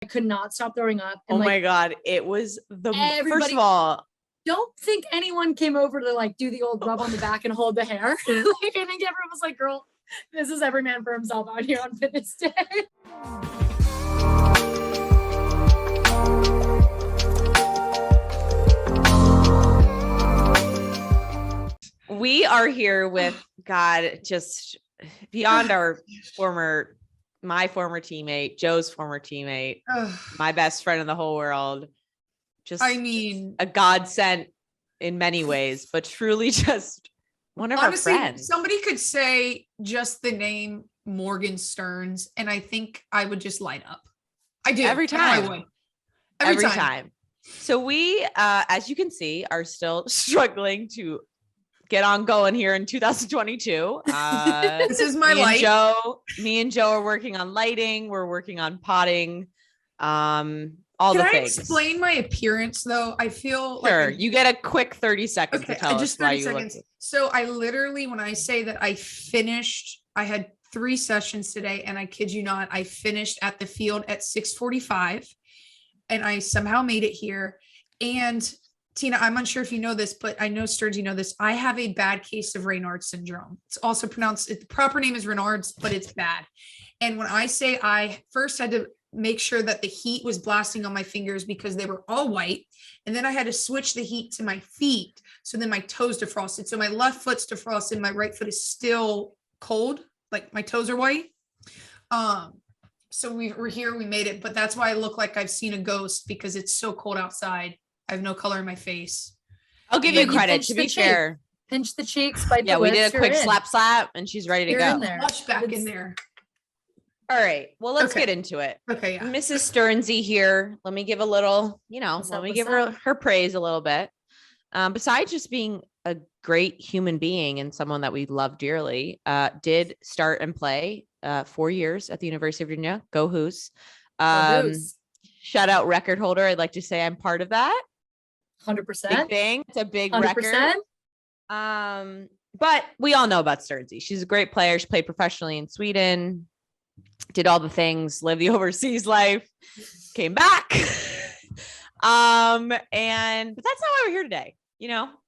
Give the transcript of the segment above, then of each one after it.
I could not stop throwing up. And my God. It was first of all, don't think anyone came over to like do the old rub on the back and hold the hair. Like, I think everyone was like, girl, this is every man for himself out here on fitness day. We are here with God, just beyond my former teammate, Joe's former teammate, my best friend in the whole world. Just a godsend in many ways, but truly just one of our friends. Somebody could say just the name Morgan Stearns, and I think I would just light up. I do every time. Every time. So we, as you can see, are still struggling to get on going here in 2022. This is my light. Me and Joe are working on lighting. We're working on potting. Can I explain my appearance though? I feel sure. You get a quick 30 seconds to tell us why you look. So I literally, when I say that I had 3 sessions today, and I kid you not, I finished at the field at 6:45, and I somehow made it here. And Tina, I'm unsure if you know this, but I know Stearns, you know this. I have a bad case of Raynaud's syndrome. It's also pronounced, the proper name is Raynaud's, but it's bad. And when I say I first had to make sure that the heat was blasting on my fingers because they were all white. And then I had to switch the heat to my feet. So then my toes defrosted. So my left foot's defrosted. My right foot is still cold. Like my toes are white. So we're here, we made it, but that's why I look like I've seen a ghost, because it's so cold outside. I have no color in my face. I'll give you credit, to be fair. Pinch the cheeks. By yeah, we did a quick slap and she's ready to go. Watch back in there. All right. Well, let's get into it. Okay. Yeah. Mrs. Stearnsy here. Let me give a little, give her praise a little bit. Besides just being a great human being and someone that we love dearly, did start and play 4 years at the University of Virginia. Go Who's. Shout out record holder. I'd like to say I'm part of that. 100%. Big thing. It's a big 100%. record. But we all know about Stearnsy. She's a great player. She played professionally in Sweden, did all the things, lived the overseas life, came back. But that's not why we're here today.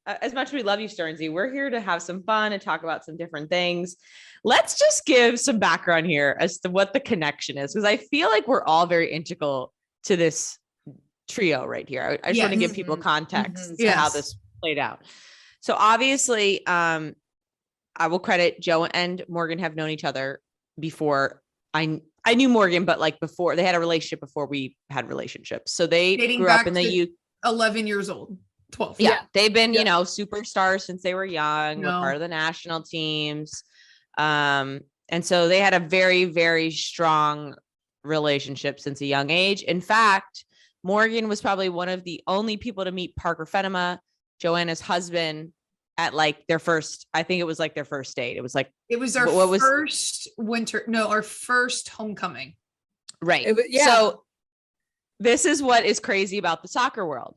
As much as we love you, Stearnsy, we're here to have some fun and talk about some different things. Let's just give some background here as to what the connection is, because I feel like we're all very integral to this trio right here. I just want to give people context to how this played out. So obviously, I will credit Joe and Morgan have known each other before. I knew Morgan, but like before they had a relationship before we had relationships. So they grew up in the youth. 11 years old, 12. Yeah. They've been, superstars since they were young. Were part of the national teams. And so they had a very, very strong relationship since a young age. In fact, Morgan was probably one of the only people to meet Parker Fenema, Joanna's husband, at like their first, I think it was like their first date. It was our our first homecoming. Right. So this is what is crazy about the soccer world,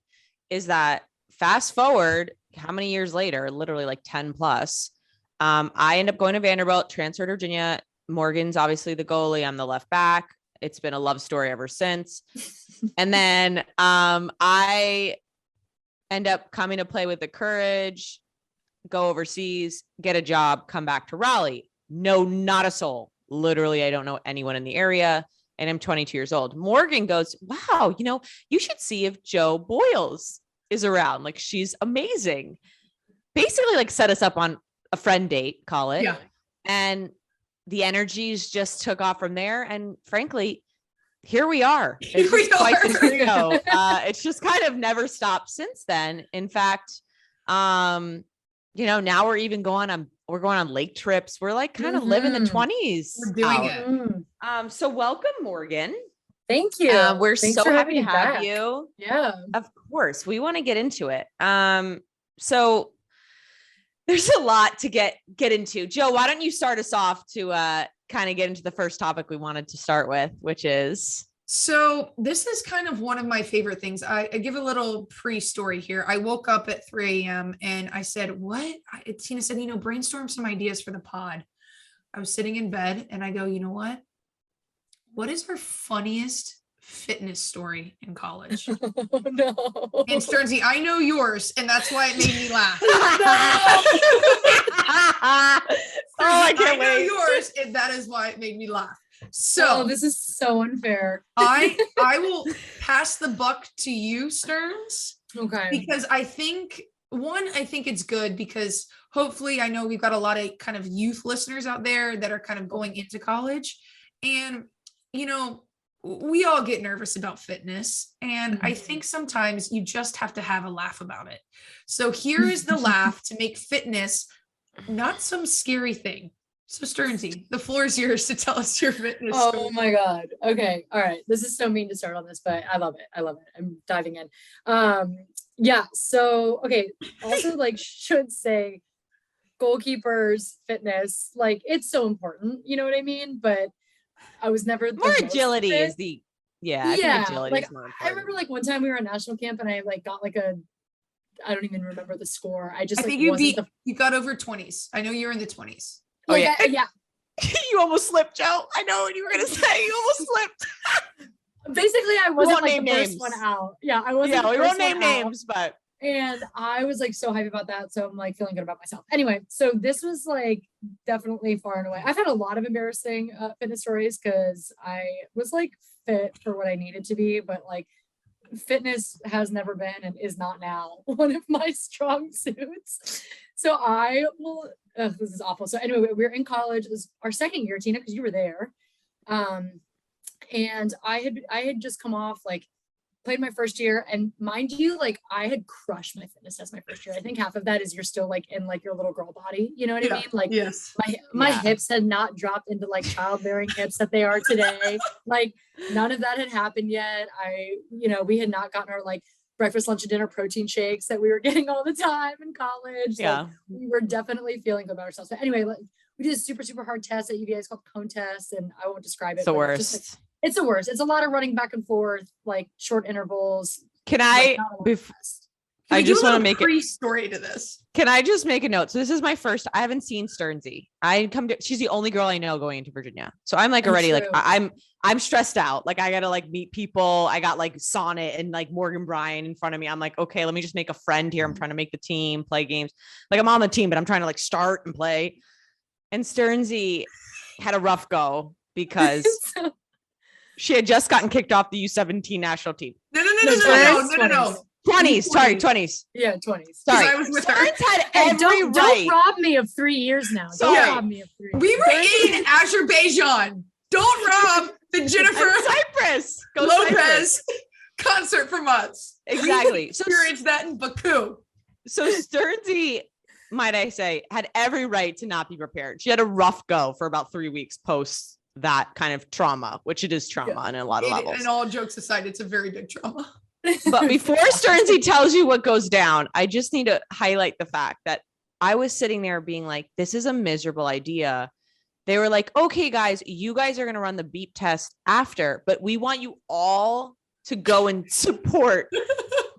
is that fast forward how many years later, literally like 10 plus, I end up going to Vanderbilt, transferred to Virginia. Morgan's obviously the goalie. I'm the left back. It's been a love story ever since. And then I end up coming to play with the Courage, go overseas, get a job, come back to Raleigh. No, not a soul. Literally, I don't know anyone in the area. And I'm 22 years old. Morgan goes, wow, you should see if Joe Boyles is around. Like, she's amazing. Basically, like, set us up on a friend date, call it. Yeah. And the energies just took off from there. And frankly, here we are. It's just kind of never stopped since then. In fact, now we're even going on lake trips. We're like kind of living the 20s. We're doing it. So welcome, Morgan. Thank you. We're so happy to have you. Yeah. Of course. We want to get into it. So there's a lot to get into. Joe, why don't you start us off to kind of get into the first topic we wanted to start with, which is... So this is kind of one of my favorite things. I give a little pre-story here. I woke up at 3 a.m. and I said, what? Tina said, brainstorm some ideas for the pod. I was sitting in bed and I go, you know what? What is our funniest fitness story in college. Oh, no. And Stearnsy, I know yours, and that's why it made me laugh. I can't know wait. yours, and that is why it made me laugh. So Oh, this is so unfair. I will pass the buck to you, Stearns, Okay. because I think it's good because hopefully I know we've got a lot of kind of youth listeners out there that are kind of going into college, and we all get nervous about fitness, and I think sometimes you just have to have a laugh about it. So here is the laugh to make fitness not some scary thing. So Stearnsy, the floor is yours to tell us your fitness Oh story. my God. Okay. All right. This is so mean to start on this, but I love it. I love it. I'm diving in. Yeah. So, okay. Also, like, should say goalkeepers, fitness, like, it's so important. You know what I mean? But I was never the More most agility fit. is the I Yeah, think agility like, is more important. I remember like one time we were on national camp and I like got like I don't even remember the score. I just I think you got over 20s. I know you're in the 20s. Oh, yeah. Yeah. You almost slipped, Joe. I know what you were gonna say. You almost slipped. Basically, I wasn't won't like name the first names. one out. Yeah, I wasn't. Yeah, the we first won't name one out. names, but And I was like so happy about that. So I'm like feeling good about myself. Anyway, so this was like definitely far and away. I've had a lot of embarrassing fitness stories because I was like fit for what I needed to be, but like fitness has never been and is not now one of my strong suits. So this is awful. So anyway, we were in college. It was our second year, Tina, because you were there. And I had just come off like played my first year, and mind you, like I had crushed my fitness test my first year. I think half of that is you're still like in like your little girl body, you know what I mean? Like yes, my hips had not dropped into like childbearing hips that they are today. Like none of that had happened yet. We had not gotten our like breakfast, lunch, and dinner protein shakes that we were getting all the time in college. yeah, like, we were definitely feeling good about ourselves. But anyway, like, we did a super, super hard test at UVA. It's called cone test, and I won't describe it. it's the but worst. It's, just, like, it's the worst. It's a lot of running back and forth, like short intervals. Can like, I not a lot of tests. I just want to make it pre-story to this. Can I just make a note? So this is my first. I haven't seen Stearnsy. She's the only girl I know going into Virginia. So I'm like already like I'm stressed out. Like I gotta like meet people. I got like Sonnet and like Morgan Bryan in front of me. I'm like, okay, let me just make a friend here. I'm trying to make the team, play games. Like I'm on the team, but I'm trying to like start and play. And Stearnsy had a rough go because she had just gotten kicked off the U17 national team. No. 20s, sorry, 20s. Yeah, 20s. Sorry, I was with her. Stearns had every right. Don't rob me of 3 years now. Don't Sorry. rob me of 3 years. We were in Azerbaijan. Don't rob the Jennifer Cyprus Lopez concert from us. Exactly. We So experienced that in Baku. So Stearnsy, might I say, had every right to not be prepared. She had a rough go for about 3 weeks post that kind of trauma, which it is trauma on a lot of levels. And all jokes aside, it's a very big trauma. But before Stearnsy tells you what goes down, I just need to highlight the fact that I was sitting there being like, this is a miserable idea. They were like, okay, guys, you guys are going to run the beep test after, but we want you all to go and support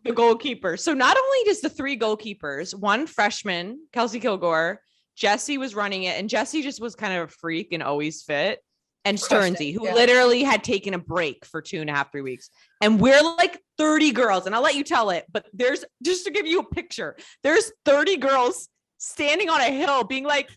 the goalkeeper. So not only does the 3 goalkeepers, one freshman, Kelsey Kilgore, Jessie was running it, and Jessie just was kind of a freak and always fit. And Stearnsy, who literally had taken a break for 2.5, 3 weeks. And we're like 30 girls, and I'll let you tell it, but there's, just to give you a picture, there's 30 girls standing on a hill being like,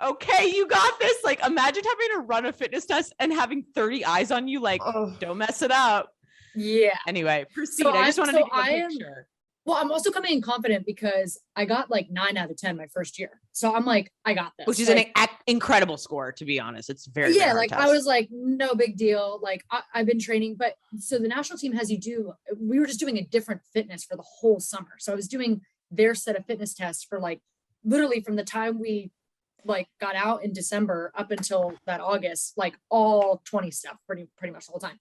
okay, you got this. Like, imagine having to run a fitness test and having 30 eyes on you, like, don't mess it up. Yeah. Anyway, proceed. So I just wanted to give a picture. Well, I'm also coming in confident because I got like 9 out of 10 my first year. So I'm like, I got this. Which is like, an incredible score, to be honest. It's very, yeah, very like test. I was like, no big deal. Like I've been training, but so the national team has we were just doing a different fitness for the whole summer. So I was doing their set of fitness tests for like, literally from the time we like got out in December up until that August, like all 20 stuff pretty much the whole time.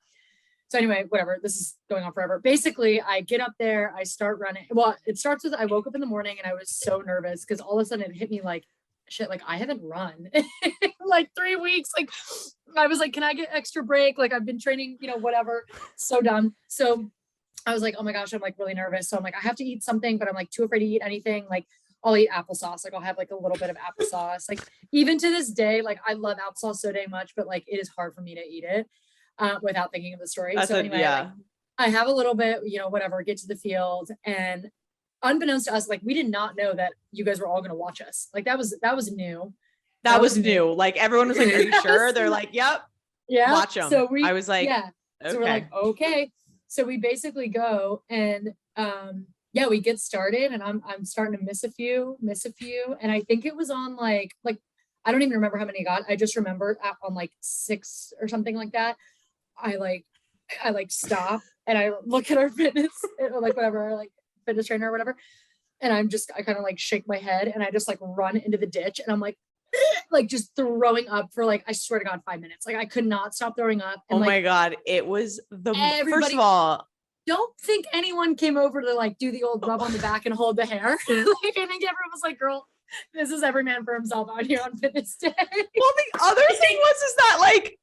So anyway, whatever, this is going on forever. Basically, I get up there, I start running. Well, it starts with, I woke up in the morning and I was so nervous because all of a sudden it hit me like, shit, like I haven't run in like 3 weeks. Like I was like, can I get extra break? Like I've been training, whatever. So dumb. So I was like, oh my gosh, I'm like really nervous. So I'm like, I have to eat something, but I'm like too afraid to eat anything. Like I'll eat applesauce. Like I'll have like a little bit of applesauce. Like even to this day, like I love applesauce so dang much, but like it is hard for me to eat it. without thinking of the story. That's so anyway, like, I have a little bit, whatever, get to the field, and unbeknownst to us, like we did not know that you guys were all going to watch us. Like that was new. That was new. Like everyone was like, are you sure? They're like, yep. Yeah. Watch them. So I was like, yeah. Okay. So we're like, okay. So we basically go and yeah, we get started, and I'm starting to miss a few. And I think it was on like I don't even remember how many I got. I just remember on like 6 or something like that. I stop and I look at our fitness or like whatever, like fitness trainer or whatever. And I kind of like shake my head and I just like run into the ditch, and I'm like just throwing up for like, I swear to God, 5 minutes. Like I could not stop throwing up. And, oh my God. It was first of all, don't think anyone came over to like do the old rub on the back and hold the hair. Like I think everyone was like, girl, this is every man for himself out here on fitness day. Well, the other thing is that like,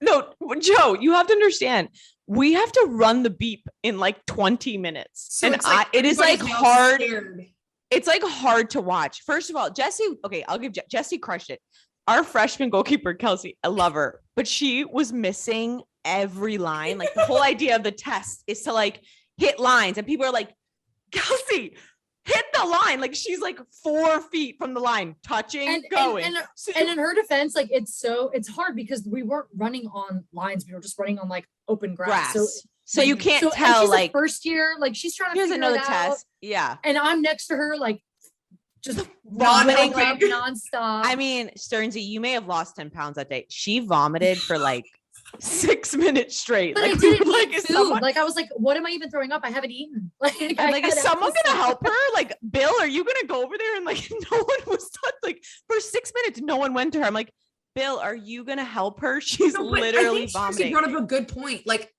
no, Joe, you have to understand, we have to run the beep in like 20 minutes. So and it is like hard. Scared. It's like hard to watch. First of all, Jessie, okay, I'll give Jessie crushed it. Our freshman goalkeeper, Kelsey, I love her, but she was missing every line. Like the whole idea of the test is to like hit lines, and people are like, Kelsey, hit the line. Like she's like 4 feet from the line, touching, and going. And in her defense, like it's hard because we weren't running on lines. We were just running on like open grass. So you can't tell, she's like first year, like she's trying to figure it out. Test. Yeah. And I'm next to her, like just vomiting like nonstop. I mean, Stearnsy, you may have lost 10 pounds that day. She vomited for like 6 minutes straight. But like, I didn't like, eat food. Like I was like, what am I even throwing up? I haven't eaten. Like is someone gonna help her? Like, Bill, are you gonna go over there? And like no one was touched. Like for 6 minutes, no one went to her. I'm like, Bill, are you gonna help her? She's literally vomiting. She brought up a good point. Like,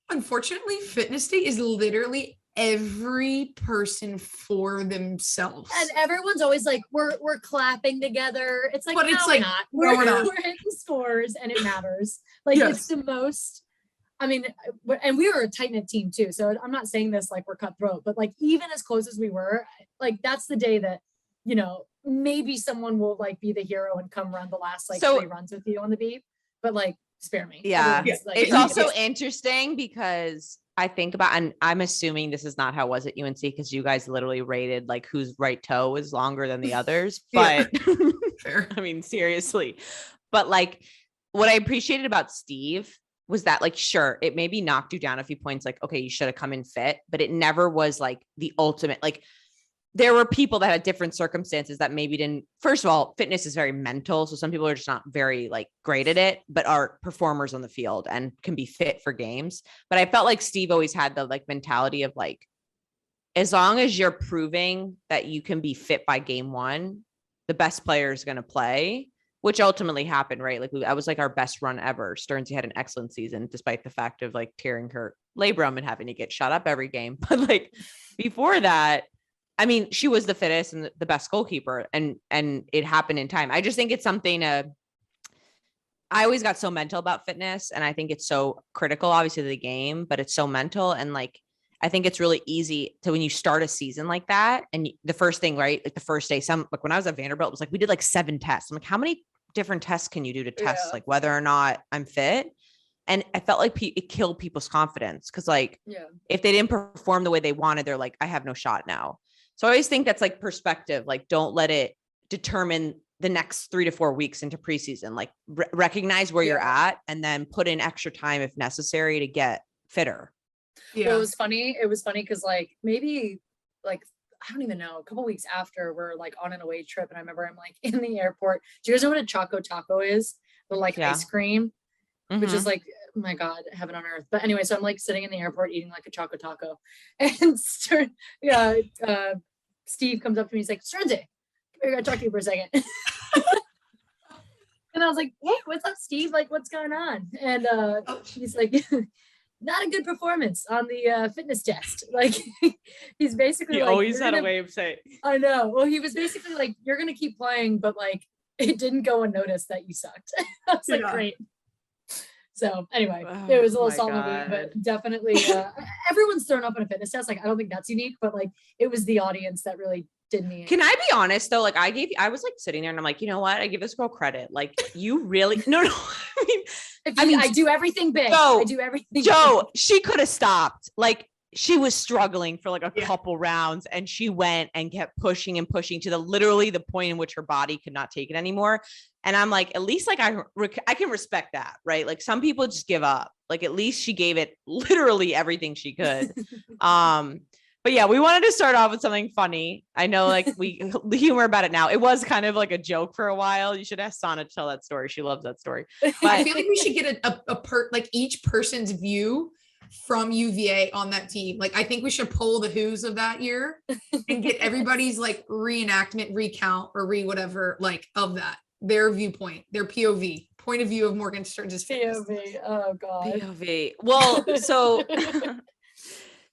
unfortunately, fitness day is literally every person for themselves, and everyone's always like, we're clapping together. It's like, but it's like not. We're hitting scores, and it matters. Like It's the most. I mean, and we were a tight knit team too. So I'm not saying this like we're cutthroat, but like even as close as we were, like that's the day that maybe someone will like be the hero and come run the last like 3 runs with you on the beat. But like, spare me. Yeah, like, it's also interesting because I think about, and I'm assuming this is not how it was at UNC because you guys literally rated like whose right toe is longer than the others. But fair. I mean, seriously. But like what I appreciated about Steve was that like, sure, it maybe knocked you down a few points. Like, okay, you should have come in fit, but it never was like the ultimate, like there were people that had different circumstances that maybe didn't. First of all, fitness is very mental. So some people are just not very like great at it, but are performers on the field and can be fit for games. But I felt like Steve always had the like mentality of like, as long as you're proving that you can be fit by game 1, the best player is going to play, which ultimately happened, right? Like that was like our best run ever. Stearnsy had an excellent season, despite the fact of like tearing her labrum and having to get shot up every game. But like before that, I mean, she was the fittest and the best goalkeeper, and it happened in time. I just think it's something I always got so mental about fitness, and I think it's so critical, obviously, to the game, but it's so mental. And like, I think it's really easy to, when you start a season like that, and the first thing, right? Like the first day, like when I was at Vanderbilt, it was like, we did like 7 tests. I'm like, how many different tests can you do to test like whether or not I'm fit? And I felt like it killed people's confidence. Cause like, if they didn't perform the way they wanted, they're like, I have no shot now. So I always think that's like perspective. Like, don't let it determine the next 3 to 4 weeks into preseason. Like recognize where you're at and then put in extra time if necessary to get fitter. Yeah. Well, it was funny. Cause like maybe like, I don't even know, a couple weeks after we're like on an away trip. And I remember I'm like in the airport. Do you guys know what a Choco Taco is? The like ice cream, which is like, oh my God, heaven on earth. But anyway, so I'm like sitting in the airport eating like a Choco Taco, and Steve comes up to me. He's like, Stearnsy, I gotta talk to you for a second. And I was like, hey, what's up, Steve? Like, what's going on? And he's like, not a good performance on the fitness test. Like, he's basically he like, always had a way of saying. I know. Well, he was basically like, you're gonna keep playing, but like, it didn't go unnoticed that you sucked. I was like, great. So anyway, it was a little salt in the wound, but definitely everyone's thrown up on a fitness test. Like, I don't think that's unique, but like it was the audience that really did me in. Can I be honest though? Like I was like sitting there and I'm like, you know what? I give this girl credit. Like you really, no. I do everything big. Joe, I do everything Joe, big. she could have stopped. Like she was struggling for like a Yeah. couple rounds and she went and kept pushing and pushing to literally the point in which her body could not take it anymore. And I'm like, at least like I can respect that, right? Like some people just give up. Like at least she gave it literally everything she could. But yeah, we wanted to start off with something funny. I know like the humor about it now. It was kind of like a joke for a while. You should ask Sana to tell that story. She loves that story. But I feel like we should get like each person's view from UVA on that team. Like I think we should pull the who's of that year and get everybody's like reenactment, recount, or whatever like of that. Their viewpoint, their POV, point of view of Morgan Stearns' POV. Oh God. POV. Well,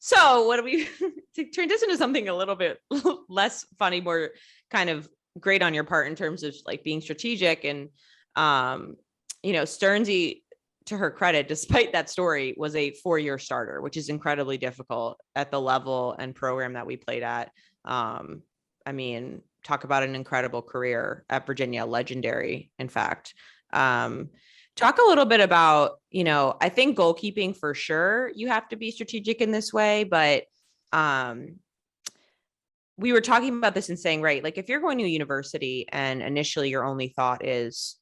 so what do we to turn this into something a little bit less funny, more kind of great on your part in terms of like being strategic and Stearnsy, to her credit, despite that story, was a 4-year starter, which is incredibly difficult at the level and program that we played at. I mean, talk about an incredible career at Virginia, legendary, in fact. Talk a little bit about, I think goalkeeping for sure, you have to be strategic in this way, but we were talking about this and saying, right, like if you're going to a university and initially your only thought is,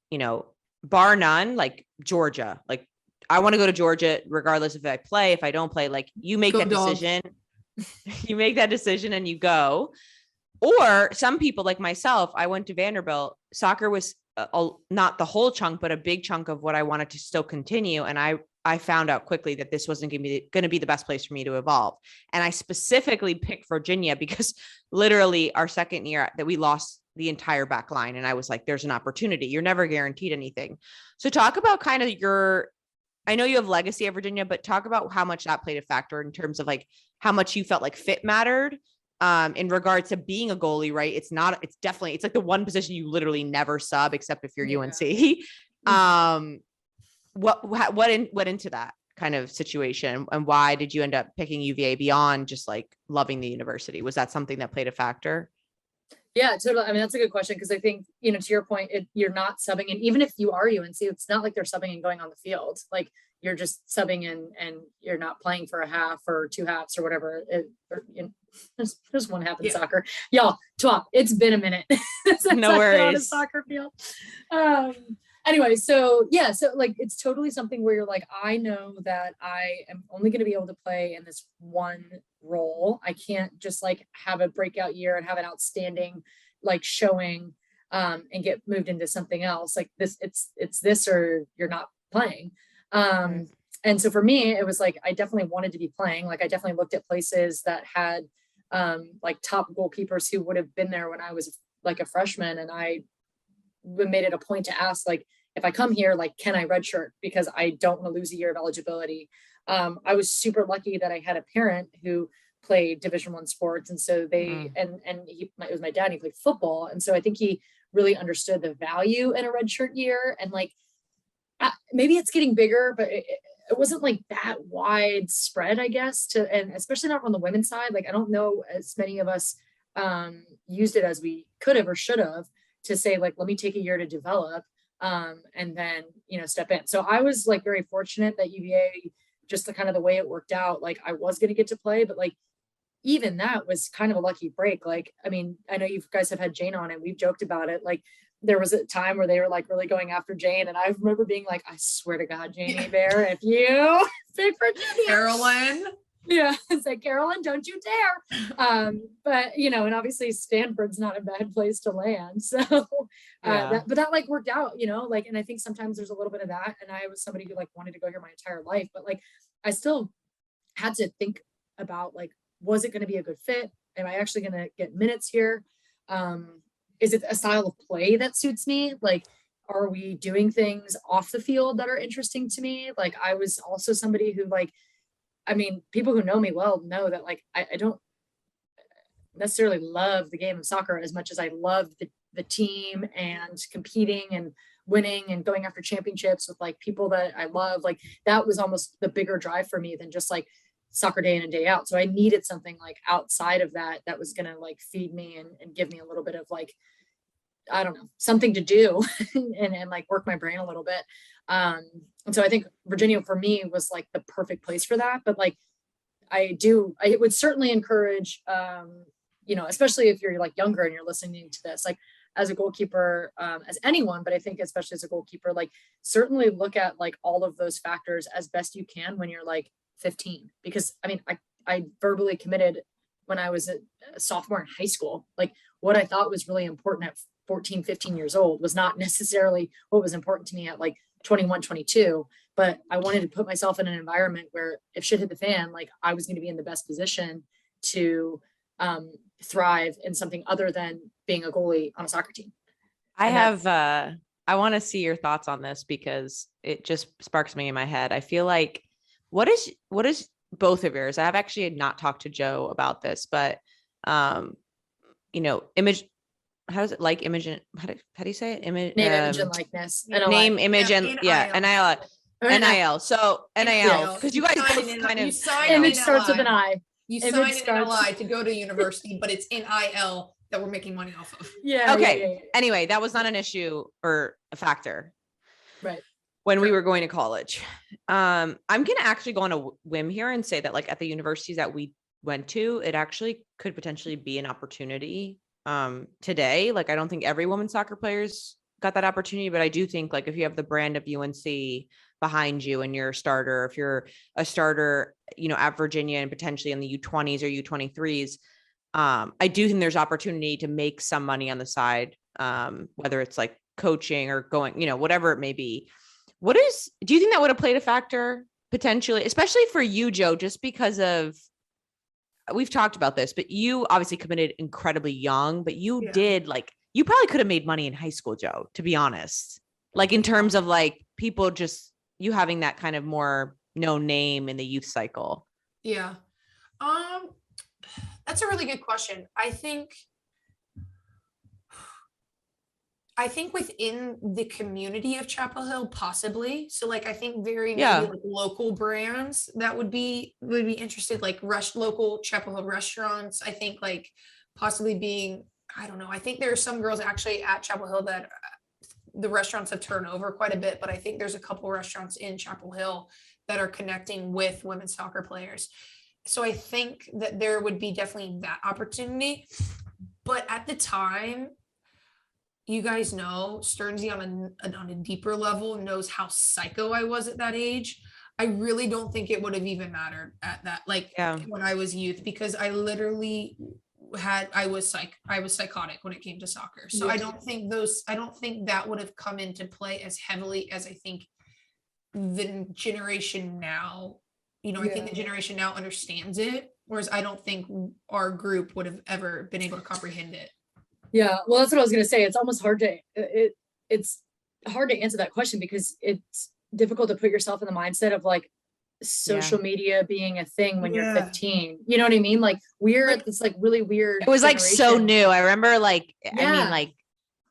bar none, like Georgia, like I want to go to Georgia, regardless if I play, if I don't play, like you make that decision, you make that decision and you go. Or some people like myself, I went to Vanderbilt. Soccer was not the whole chunk, but a big chunk of what I wanted to still continue. And I found out quickly that this wasn't going to be the best place for me to evolve. And I specifically picked Virginia because literally our second year that we lost the entire back line. And I was like, there's an opportunity. You're never guaranteed anything. So talk about kind of I know you have legacy at Virginia, but talk about how much that played a factor in terms of like how much you felt like fit mattered in regards to being a goalie, right? It's like the one position you literally never sub except if you're UNC. What went into that kind of situation and why did you end up picking UVA beyond just like loving the university? Was that something that played a factor? Yeah, totally. I mean, that's a good question because I think, to your point, you're not subbing. And even if you are UNC, it's not like they're subbing and going on the field. Like you're just subbing in and you're not playing for a half or 2 halves or whatever. There's 1 half in soccer. Y'all, it's been a minute since no worries. I've been on a soccer field. Anyway, so like it's totally something where you're like, I know that I am only going to be able to play in this one role. I can't just like have a breakout year and have an outstanding like showing and get moved into something else. Like this, it's this or you're not playing. And so for me, it was like I definitely wanted to be playing. Like I definitely looked at places that had like top goalkeepers who would have been there when I was like a freshman, and I made it a point to ask, like, if I come here, like, can I redshirt? Because I don't want to lose a year of eligibility. I was super lucky that I had a parent who played Division I sports. And so they, it was my dad, and he played football. And so I think he really understood the value in a redshirt year. And like, maybe it's getting bigger, but it wasn't like that widespread, I guess, and especially not on the women's side. Like, I don't know as many of us used it as we could have or should have to say, like, let me take a year to develop and then, step in. So I was like very fortunate that UVA, just the kind of the way it worked out, like I was going to get to play, but like, even that was kind of a lucky break. Like, I mean, I know you guys have had Jane on and we've joked about it. Like there was a time where they were like really going after Jane. And I remember being like, I swear to God, Janie Bear, if you pick Virginia, Carolyn. Yeah, it's like, Carolyn, don't you dare. But and obviously Stanford's not a bad place to land. So but that like worked out, like, and I think sometimes there's a little bit of that. And I was somebody who like wanted to go here my entire life, but like I still had to think about like, was it going to be a good fit? Am I actually going to get minutes here? Is it a style of play that suits me? Like, are we doing things off the field that are interesting to me? Like, I was also somebody who like, I mean, people who know me well know that like, I don't necessarily love the game of soccer as much as I love the team and competing and winning and going after championships with like people that I love. Like that was almost the bigger drive for me than just like soccer day in and day out. So I needed something like outside of that was going to like feed me and give me a little bit of like, I don't know, something to do and like work my brain a little bit. And so I think Virginia for me was like the perfect place for that. But like, I would certainly encourage, especially if you're like younger and you're listening to this, like as a goalkeeper, as anyone, but I think especially as a goalkeeper, like certainly look at like all of those factors as best you can when you're like 15, because I mean, I verbally committed when I was a sophomore in high school. Like what I thought was really important at 14, 15 years old was not necessarily what was important to me at like 21, 22, but I wanted to put myself in an environment where if shit hit the fan, like I was going to be in the best position to thrive in something other than being a goalie on a soccer team. I want to see your thoughts on this because it just sparks me in my head. I feel like what is both of yours? I've actually not talked to Joe about this, but image, how is it like image and how do you say it? Image, name, image and likeness. Name, image, and NIL. So NIL, because you guys both kind of image starts with an I. You sign an NLI to go to university, but it's NIL that we're making money off of. Yeah. Okay. Yeah. Anyway, that was not an issue or a factor. Right. When we were going to college. I'm going to actually go on a whim here and say that like at the universities that we went to, it actually could potentially be an opportunity today. Like, I don't think every women's soccer players got that opportunity, but I do think like if you have the brand of UNC behind you and you're a starter, if you're a starter, at Virginia and potentially in the U20s or U23s, I do think there's opportunity to make some money on the side, whether it's like coaching or going, whatever it may be. Do you think that would have played a factor potentially, especially for you, Joe, just because of, we've talked about this, but you obviously committed incredibly young, but you did like, you probably could have made money in high school, Joe, to be honest, like in terms of like people just, you having that kind of more known name in the youth cycle. Yeah. That's a really good question. I think within the community of Chapel Hill, possibly. So like, I think maybe like local brands that would be interested, like local Chapel Hill restaurants. I think like possibly being, I don't know. I think there are some girls actually at Chapel Hill that the restaurants have turned over quite a bit, but I think there's a couple restaurants in Chapel Hill that are connecting with women's soccer players. So I think that there would be definitely that opportunity. But at the time, you guys know, Stearnsy on a deeper level knows how psycho I was at that age. I really don't think it would have even mattered at that, when I was youth, because I literally I was psychotic when it came to soccer. So I don't think that would have come into play as heavily as I think the generation now, I think the generation now understands it. Whereas I don't think our group would have ever been able to comprehend it. Yeah. Well, that's what I was going to say. It's almost hard it's hard to answer that question because it's difficult to put yourself in the mindset of like social media being a thing when you're 15. You know what I mean? Like we're at this like really weird. It was like so new. I remember like, I mean, like,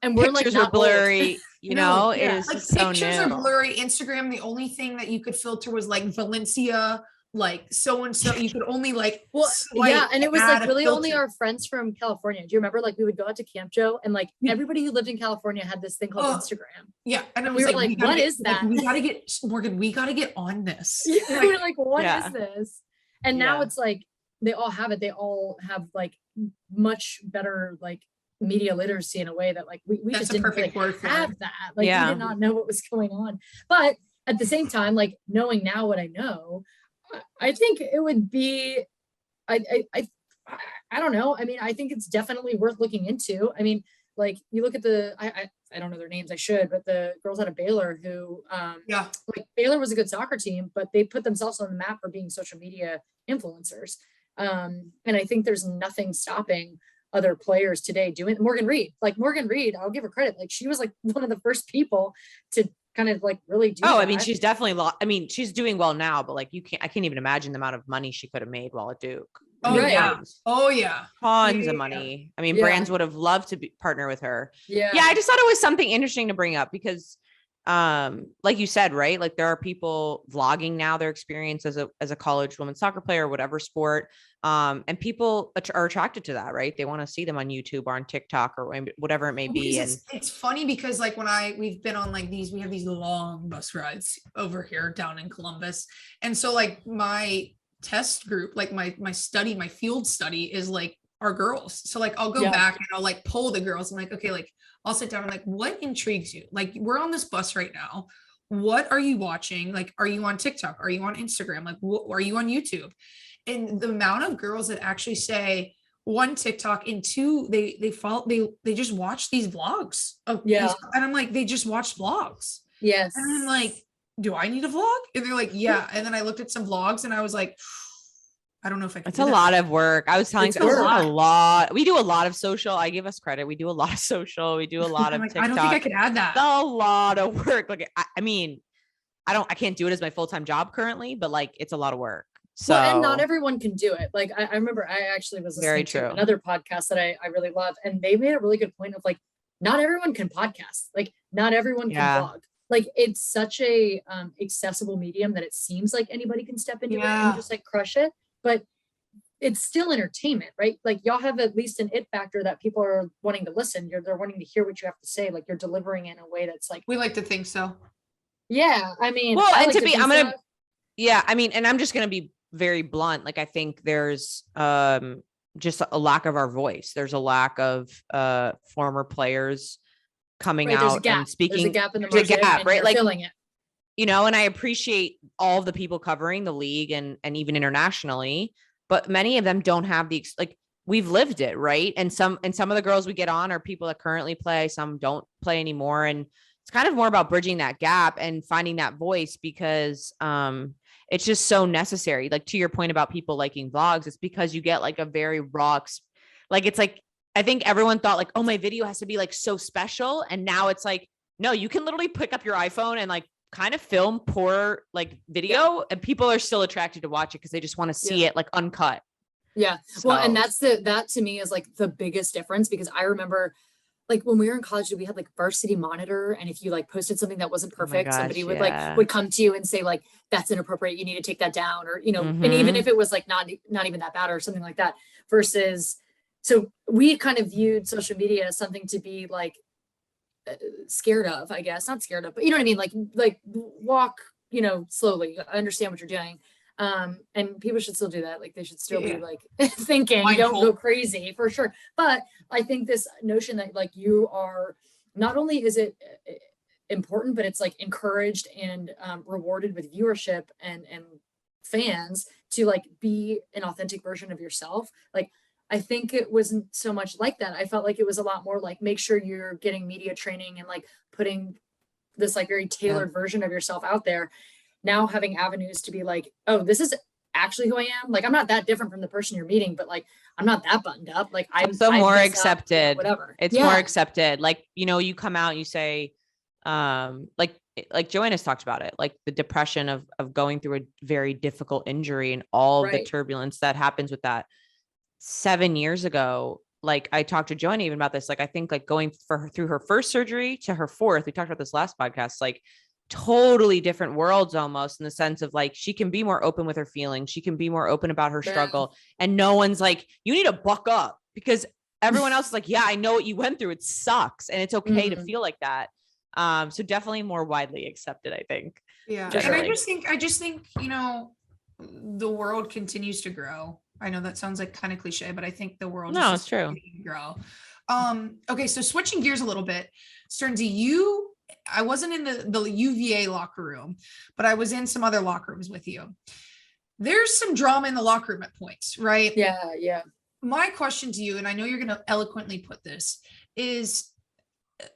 and we're pictures like were blurry, it is like so pictures new. are blurry. Instagram, the only thing that you could filter was like Valencia, like so and so. You could only like and it was like really only our friends from California. Do you remember like we would go out to Camp Joe and like everybody who lived in California had this thing called Instagram. Yeah, and we were like, what is that? Like, we gotta get Morgan. We gotta get on this. Yeah, we were like, what is this? And now it's like they all have it. They all have like much better like media literacy in a way that like we just didn't really have that. Like we did not know what was going on. But at the same time, like knowing now what I know, I think it would be, I don't know. I mean, I think it's definitely worth looking into. I mean, like you look at I don't know their names, I should, but the girls out of Baylor who, like Baylor was a good soccer team, but they put themselves on the map for being social media influencers. And I think there's nothing stopping other players today doing. Morgan Reed, I'll give her credit. Like she was like one of the first people to kind of like really do that. I mean, she's definitely she's doing well now, but like I can't even imagine the amount of money she could have made while at Duke. Tons of money. I mean, brands would have loved to partner with her. I just thought it was something interesting to bring up because like you said, right? Like there are people vlogging now their experience as a college women's soccer player or whatever sport. And people are attracted to that, right? They want to see them on YouTube or on TikTok or whatever it may be. And it's funny because like when we've been on like we have these long bus rides over here down in Columbus. And so like my test group, like my field study is like our girls. So like I'll go back and I'll like poll the girls. I'm like, okay, like I'll sit down and like, what intrigues you? Like we're on this bus right now. What are you watching? Like, are you on TikTok? Are you on Instagram? Like, are you on YouTube? And the amount of girls that actually say, one, TikTok, and two, they follow, they just watch these vlogs of these, and I'm like, they just watch vlogs. Yes. And I'm like, do I need a vlog? And they're like, yeah. And then I looked at some vlogs and I was like, I don't know if I can. It's a lot of work. I was telling you, a lot. We do a lot of social. I give us credit. We do a lot of social. We do a lot of TikTok. I don't think I could add that. It's a lot of work. Like, I mean, I can't do it as my full-time job currently, but like, it's a lot of work. So, well, and not everyone can do it. Like I remember I actually was listening to another podcast that I really love, and they made a really good point of like, not everyone can podcast. Like not everyone can vlog. Like it's such a accessible medium that it seems like anybody can step into it and just like crush it. But it's still entertainment, right? Like y'all have at least an it factor that people are wanting to listen. They're wanting to hear what you have to say. Like you're delivering it in a way that's like, we like to think so. Yeah. I mean, well, and like I mean, and I'm just going to be very blunt. Like I think there's just a lack of our voice. There's a lack of former players coming out and speaking. There's a gap in the market, right? Like filling it. You know, and I appreciate all of the people covering the league and even internationally, but many of them don't have like we've lived it, right? And some of the girls we get on are people that currently play, some don't play anymore. And it's kind of more about bridging that gap and finding that voice because it's just so necessary. Like to your point about people liking vlogs, it's because you get like a very raw, like it's like, I think everyone thought like, oh, my video has to be like so special. And now it's like, no, you can literally pick up your iPhone and like kind of film poor like video and people are still attracted to watch it because they just want to see it like uncut. Yeah. So. Well, and that to me is like the biggest difference because I remember like when we were in college, we had like Varsity Monitor. And if you like posted something that wasn't perfect, somebody would come to you and say like, that's inappropriate. You need to take that down or, you know, and even if it was like not even that bad or something like that versus, so we kind of viewed social media as something to be like, scared of, I guess, not scared of, but you know what I mean? Like walk, you know, slowly. I understand what you're doing. And people should still do that. Like they should still be like thinking, don't go crazy for sure. But I think this notion that like you are, not only is it important, but it's like encouraged and rewarded with viewership and fans to like be an authentic version of yourself. Like I think it wasn't so much like that. I felt like it was a lot more like make sure you're getting media training and like putting this like very tailored version of yourself out there. Now having avenues to be like, oh, this is actually who I am. Like I'm not that different from the person you're meeting, but like I'm not that buttoned up. Like I'm more accepted. Whatever. It's more accepted. Like, you know, you come out and you say, like Joanna's talked about it, like the depression of going through a very difficult injury and all of the turbulence that happens with that. 7 years ago, like I talked to Joanna even about this, like I think like going through her first surgery to her fourth, we talked about this last podcast, like totally different worlds almost in the sense of like she can be more open with her feelings, she can be more open about her struggle, and no one's like, you need to buck up because everyone else is like, yeah, I know what you went through, it sucks, and it's okay to feel like that. So definitely more widely accepted, I think. Yeah, generally. And I just think you know the world continues to grow. I know that sounds like kind of cliche, but I think the world it's true. Grow. Okay, so switching gears a little bit, Stearnsy, I wasn't in the UVA locker room, but I was in some other locker rooms with you. There's some drama in the locker room at points, right? Yeah. My question to you, and I know you're going to eloquently put this, is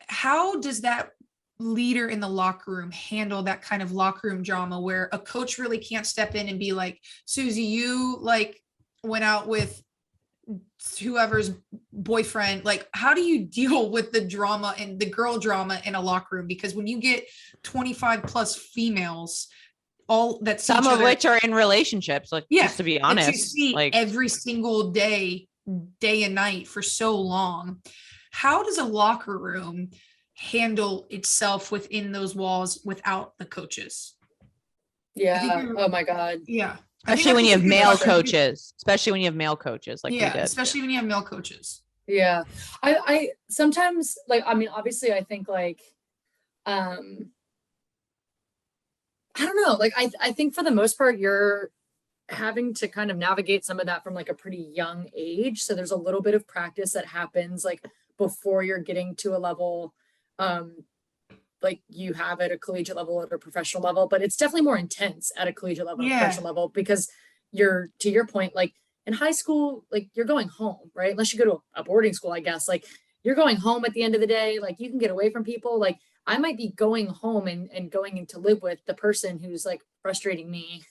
how does that leader in the locker room handle that kind of locker room drama where a coach really can't step in and be like, Susie, you like went out with whoever's boyfriend, like how do you deal with the drama and the girl drama in a locker room? Because when you get 25 plus females, all that some of which are in relationships, like just to be honest, you see like every single day and night for so long, how does a locker room handle itself within those walls without the coaches. Yeah. Oh my God. Yeah. Especially when you have male coaches, like we did. Especially when you have male coaches. Yeah. I sometimes like, I mean, obviously I think like, I don't know, like, I think for the most part, you're having to kind of navigate some of that from like a pretty young age. So there's a little bit of practice that happens like before you're getting to a level, like you have at a collegiate level, at a professional level, but it's definitely more intense at a collegiate level, professional level, because you're, to your point, like in high school, like you're going home, right? Unless you go to a boarding school, I guess, like you're going home at the end of the day, like you can get away from people. Like I might be going home and going in to live with the person who's like frustrating me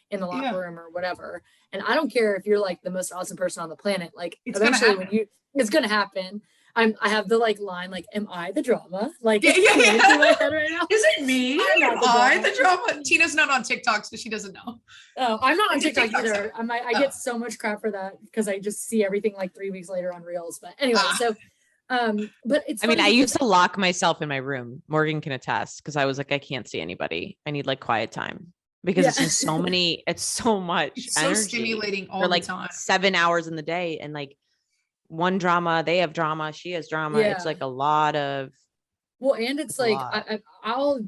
in the locker room or whatever. And I don't care if you're like the most awesome person on the planet, like it's eventually it's gonna happen. I have the like line, like, am I the drama? Like, in my head right now. Is it me? Am I the drama? Tina's not on TikTok, so she doesn't know. Oh, I'm not on TikTok either. I get so much crap for that because I just see everything like 3 weeks later on Reels. But anyway, so but it's, I mean, I used to lock myself in my room. Morgan can attest, because I was like, I can't see anybody. I need like quiet time, because it's just so many, it's so much energy. So stimulating all for like the time. 7 hours in the day, and like one drama, they have drama, she has drama. It's like a lot of, well, and it's like I'll,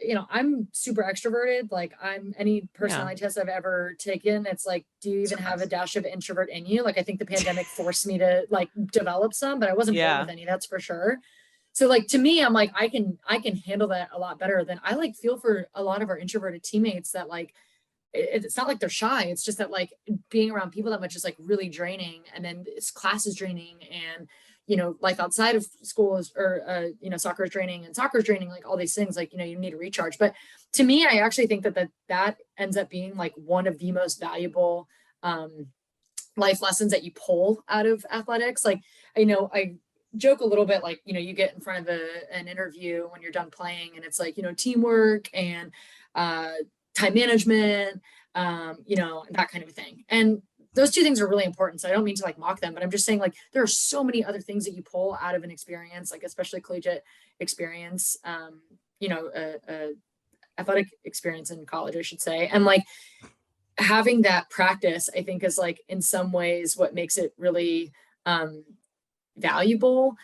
you know, I'm super extroverted. Like I'm any personality test I've ever taken, it's like, do you even have a dash of introvert in you? Like I think the pandemic forced me to like develop some, but I wasn't born with any, that's for sure. So like to me, I'm like, I can handle that a lot better than I like feel for a lot of our introverted teammates that like it's not like they're shy. It's just that like being around people that much is like really draining, and then it's class is draining, and you know, life outside of school is, or you know, soccer is draining, and soccer is draining, like all these things, like, you know, you need to recharge. But to me, I actually think that ends up being like one of the most valuable life lessons that you pull out of athletics. Like, you know, I joke a little bit, like, you know, you get in front of an interview when you're done playing, and it's like, you know, teamwork and time management, you know, that kind of a thing. And those two things are really important. So I don't mean to like mock them, but I'm just saying like there are so many other things that you pull out of an experience, like especially collegiate experience, you know, athletic experience in college, I should say. And like having that practice, I think, is like in some ways what makes it really valuable.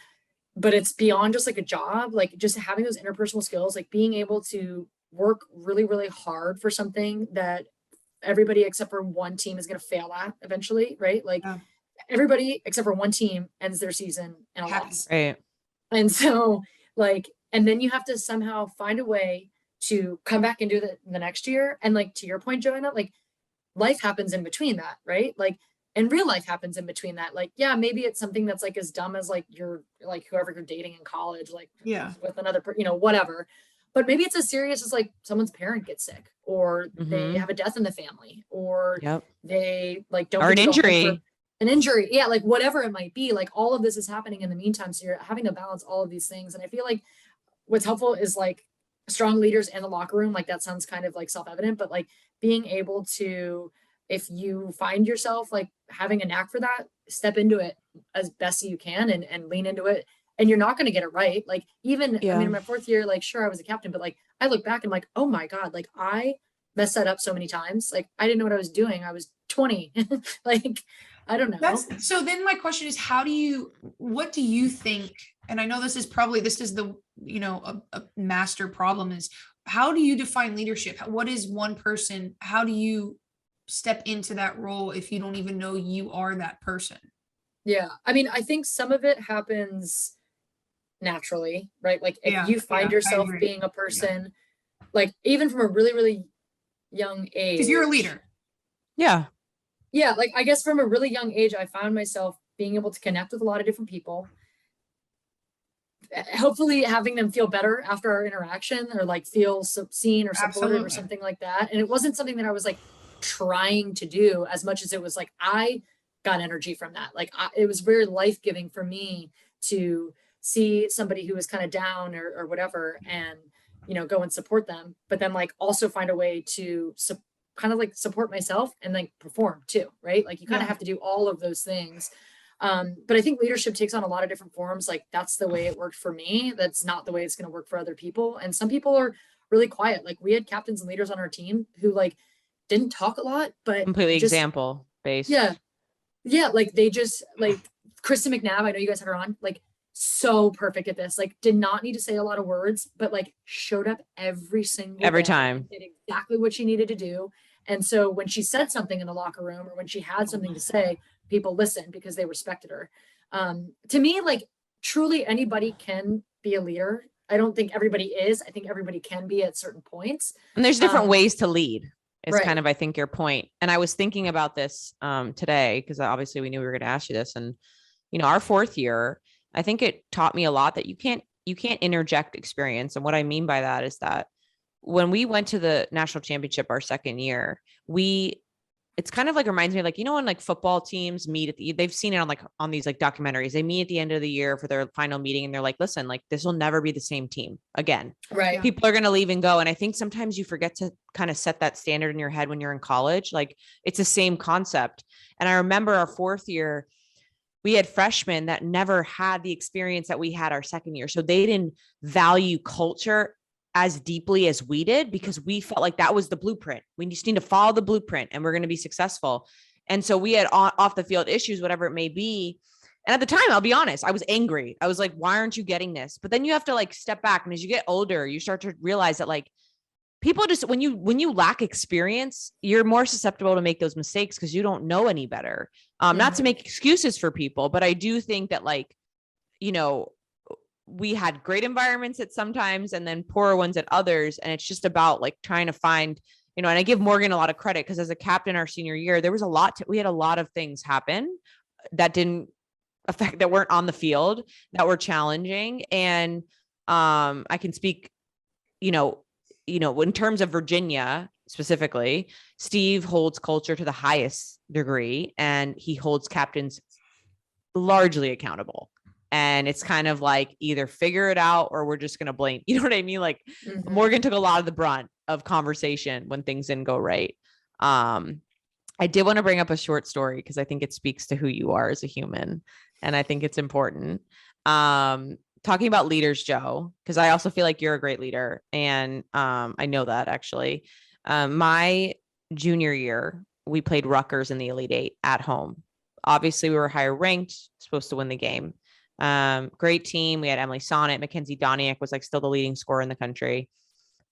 But it's beyond just like a job, like just having those interpersonal skills, like being able to work really, really hard for something that everybody except for one team is going to fail at eventually, right? Like everybody except for one team ends their season in a loss. Right. And so like, and then you have to somehow find a way to come back and do that the next year. And like, to your point, Joanna, like life happens in between that, right? Like, and real life happens in between that. Like, yeah, maybe it's something that's like as dumb as like you're like whoever you're dating in college, like with another, you know, whatever. But maybe it's as serious as like someone's parent gets sick, or they have a death in the family, or they like don't, or an injury. Yeah, like whatever it might be, like all of this is happening in the meantime. So you're having to balance all of these things. And I feel like what's helpful is like strong leaders in the locker room. Like that sounds kind of like self-evident, but like being able to, if you find yourself like having a knack for that, step into it as best you can and lean into it. And you're not going to get it right. Like even, I mean, in my fourth year, like, sure, I was a captain, but like, I look back and I'm like, oh my God, like I messed that up so many times. Like I didn't know what I was doing. I was 20. Like, I don't know. So then my question is, what do you think? And I know this is the, you know, a master problem is, how do you define leadership? What is one person? How do you step into that role if you don't even know you are that person? Yeah. I mean, I think some of it happens naturally, right? Like if you find yourself being a person, like even from a really, really young age. Because you're a leader. Yeah. Yeah. Like I guess from a really young age, I found myself being able to connect with a lot of different people. Hopefully having them feel better after our interaction, or like feel seen or supported or something like that. And it wasn't something that I was like trying to do as much as it was like, I got energy from that. Like it was very life-giving for me to see somebody who was kind of down or whatever, and, you know, go and support them, but then like also find a way to kind of like support myself and like perform too, right? Like you kind of have to do all of those things. But I think leadership takes on a lot of different forms. Like that's the way it worked for me. That's not the way it's going to work for other people. And some people are really quiet. Like we had captains and leaders on our team who like didn't talk a lot, but Completely just, example based. yeah. Yeah. Like they just like Kristen McNabb, I know you guys had her on, like so perfect at this, like did not need to say a lot of words, but like showed up every Every day time. and did exactly what she needed to do. And so when she said something in the locker room or when she had something to say, people listened because they respected her. To me, like truly anybody can be a leader. I don't think everybody is. I think everybody can be at certain points. And there's different ways to lead is right. kind of, I think, your point. And I was thinking about this today because obviously we knew we were going to ask you this. And, you know, our 4th year, I think it taught me a lot that you can't interject experience. And what I mean by that is that when we went to the national championship our 2nd year, it's kind of like reminds me of like, you know, when like football teams meet they've seen it on these like documentaries, they meet at the end of the year for their final meeting and they're like, listen, like this will never be the same team again. Right. People are going to leave and go. And I think sometimes you forget to kind of set that standard in your head when you're in college. Like it's the same concept. And I remember our 4th year, we had freshmen that never had the experience that we had our 2nd year. So they didn't value culture as deeply as we did because we felt like that was the blueprint. We just need to follow the blueprint and we're going to be successful. And so we had off the field issues, whatever it may be. And at the time, I'll be honest, I was angry. I was like, why aren't you getting this? But then you have to like step back. And as you get older, you start to realize that like people just, when you lack experience, you're more susceptible to make those mistakes because you don't know any better. Not to make excuses for people, but I do think that like, you know, we had great environments at sometimes and then poorer ones at others. And it's just about like trying to find, you know, and I give Morgan a lot of credit because as a captain our senior year, there was we had a lot of things happen that that weren't on the field that were challenging. And I can speak, you know, in terms of Virginia specifically, Steve holds culture to the highest degree and he holds captains largely accountable. And it's kind of like either figure it out or we're just going to blame. You know what I mean? Like Morgan took a lot of the brunt of conversation when things didn't go right. I did want to bring up a short story because I think it speaks to who you are as a human. And I think it's important. Talking about leaders, Joe, because I also feel like you're a great leader. And I know that actually. My junior year, we played Rutgers in the Elite Eight at home. Obviously, we were higher ranked, supposed to win the game. Great team. We had Emily Sonnet, Mackenzie Doniak was like still the leading scorer in the country.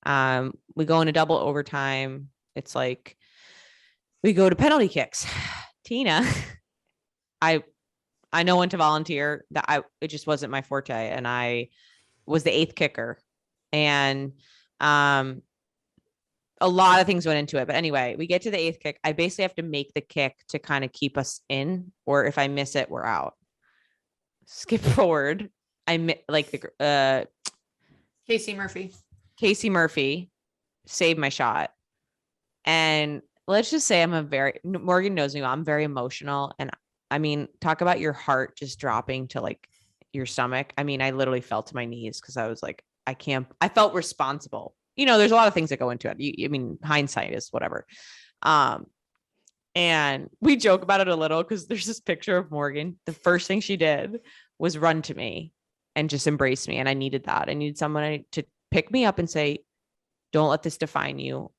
We go into double overtime. It's like we go to penalty kicks. Tina, I know when to volunteer. It just wasn't my forte, and I was the 8th kicker, and a lot of things went into it. But anyway, we get to the 8th kick. I basically have to make the kick to kind of keep us in, or if I miss it, we're out. Skip forward. Casey Murphy saved my shot. And let's just say Morgan knows me well. I'm very emotional. And I mean, talk about your heart just dropping to like your stomach. I mean, I literally fell to my knees because I was like, I felt responsible. You know, there's a lot of things that go into it. I mean, hindsight is whatever. And we joke about it a little because there's this picture of Morgan. The first thing she did was run to me and just embrace me. And I needed that. I needed someone to pick me up and say, don't let this define you.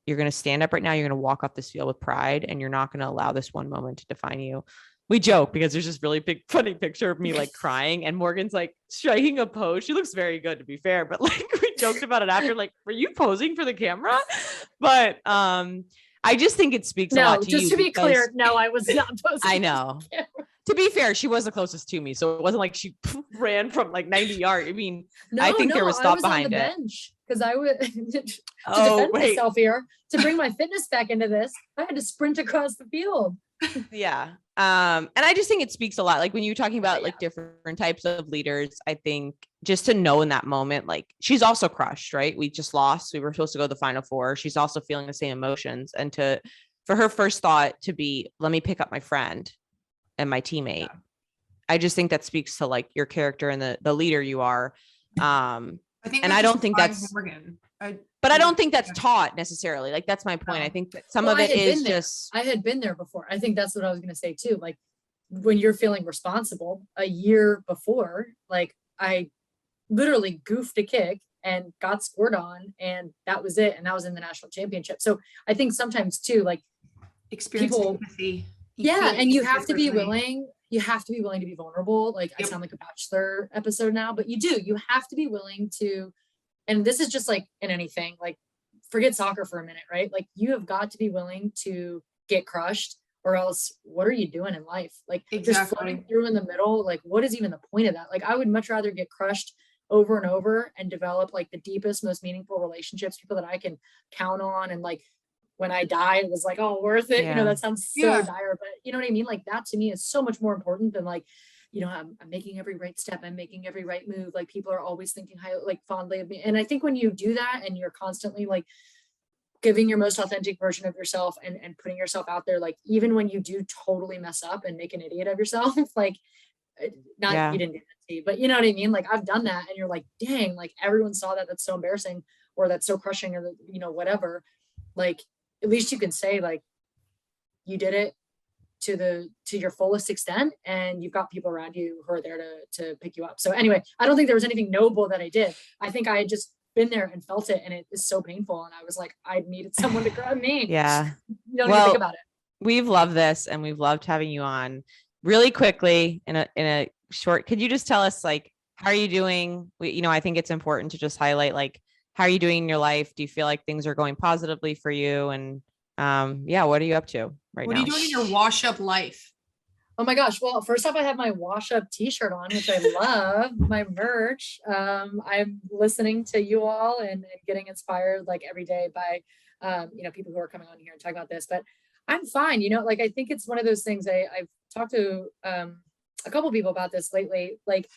You're going to stand up right now. You're going to walk off this field with pride and you're not going to allow this one moment to define you. We joke because there's this really big, funny picture of me like crying and Morgan's like striking a pose. She looks very good to be fair, but like we joked about it after, like, were you posing for the camera? But, I just think it speaks a lot to you. Just to be clear, no, I was not posting. I know. To be fair, she was the closest to me, so it wasn't like she ran from like 90 yards. I mean, I think there was thought behind it. Because I would to defend myself here, to bring my fitness back into this, I had to sprint across the field. Yeah. And I just think it speaks a lot. Like when you're talking about like different types of leaders, I think just to know in that moment, like she's also crushed, right? We just lost. We were supposed to go to the Final Four. She's also feeling the same emotions. And for her first thought to be, let me pick up my friend and my teammate. Yeah. I just think that speaks to like your character and the leader you are. I don't think that's Morgan. But I don't think that's taught necessarily. Like, that's my point. I think that some of it is just. I had been there before. I think that's what I was going to say too. Like, when you're feeling responsible, a year before, like I literally goofed a kick and got scored on, and that was it. And that was in the national championship. So I think sometimes too, like Experience people, empathy. yeah, and you have to be differently. willing to be vulnerable. Like I Yep. sound like a Bachelor episode now, but you have to be willing to, and this is just like in anything, like forget soccer for a minute, right? Like you have got to be willing to get crushed, or else what are you doing in life? Like just floating Exactly. through in the middle, like what is even the point of that? Like I would much rather get crushed over and over and develop like the deepest, most meaningful relationships, people that I can count on. And like when I die, it was like, oh, worth it. You know, Yeah. that sounds so dire, but you know what I mean? Like that to me is so much more important than like, you know, I'm making every right step. I'm making every right move. Like people are always thinking high, like fondly of me. And I think when you do that and you're constantly like giving your most authentic version of yourself and putting yourself out there, like even when you do totally mess up and make an idiot of yourself, like not Yeah. you didn't do that to you, but you know what I mean? Like I've done that and you're like, dang, like everyone saw that. That's so embarrassing, or that's so crushing, or you know, whatever. Like at least you can say like you did it to your fullest extent, and you've got people around you who are there to pick you up. So anyway, I don't think there was anything noble that I did. I think I had just been there and felt it, and it is so painful. And I was like, I needed someone to grab me. Yeah. You don't even think about it. We've loved this, and we've loved having you on. Really quickly, in a short, could you just tell us like how are you doing? You know, I think it's important to just highlight like how are you doing in your life? Do you feel like things are going positively for you? And yeah, what are you up to right What now? are you doing in your wash up life? Oh my gosh. Well, first off, I have my wash up t-shirt on, which I love, my merch. I'm listening to you all and getting inspired like every day by, you know, people who are coming on here and talking about this, but I'm fine. You know, like, I think it's one of those things I've talked to, a couple people about this lately. Like,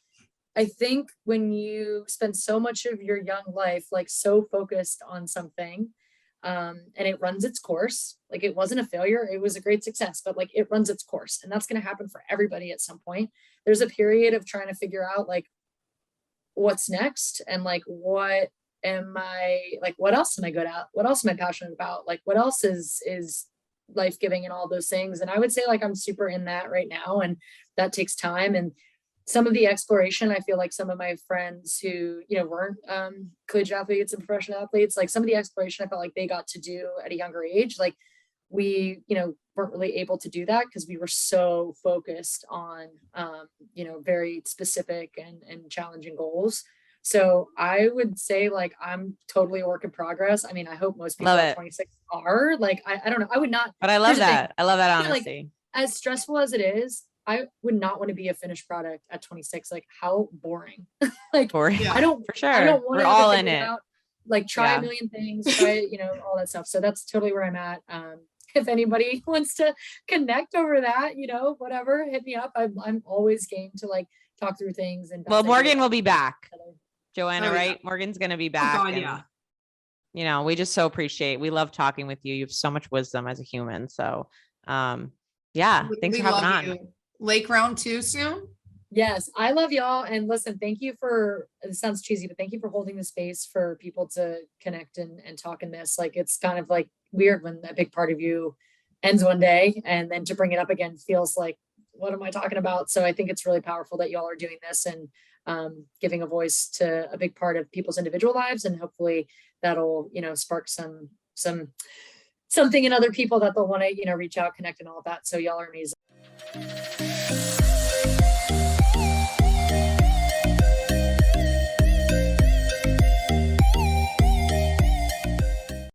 I think when you spend so much of your young life, like so focused on something, and it runs its course, like it wasn't a failure, it was a great success, but like it runs its course, and that's going to happen for everybody at some point. There's a period of trying to figure out like what's next, and like what am I, like what else am I good at, what else am I passionate about, like what else is life-giving, and all those things. And I would say like I'm super in that right now, and that takes time. And some of the exploration, I feel like some of my friends who, you know, weren't collegiate athletes and professional athletes, like some of the exploration I felt like they got to do at a younger age. Like we, you know, weren't really able to do that because we were so focused on, you know, very specific and challenging goals. So I would say like I'm totally a work in progress. I mean, I hope most people Love at it. 26 are like, I don't know. I would not, But I love here's the thing. that. I love that I feel like honesty. as stressful as it is, I would not want to be a finished product at 26. Like how boring. Like Yeah. I don't For sure. I don't want We're to all in it. out, like try Yeah. a million things, try, you know, all that stuff. So that's totally where I'm at. If anybody wants to connect over that, you know, whatever, hit me up. I'm always game to like talk through things and Well, bounce Morgan ideas will be back. off each other. Joanna, Oh, yeah. right? Morgan's going to be Oh, back. God, and, yeah. you know, we just so appreciate, we love talking with you. You have so much wisdom as a human. So, yeah, thanks We for having love on. you. Lake round 2 soon. Yes, I love y'all. And listen, thank you for, it sounds cheesy, but thank you for holding the space for people to connect and talk in this. Like, it's kind of like weird when a big part of you ends one day, and then to bring it up again feels like, what am I talking about? So I think it's really powerful that y'all are doing this and giving a voice to a big part of people's individual lives. And hopefully that'll, you know, spark something in other people that they'll want to, you know, reach out, connect and all of that. So y'all are amazing.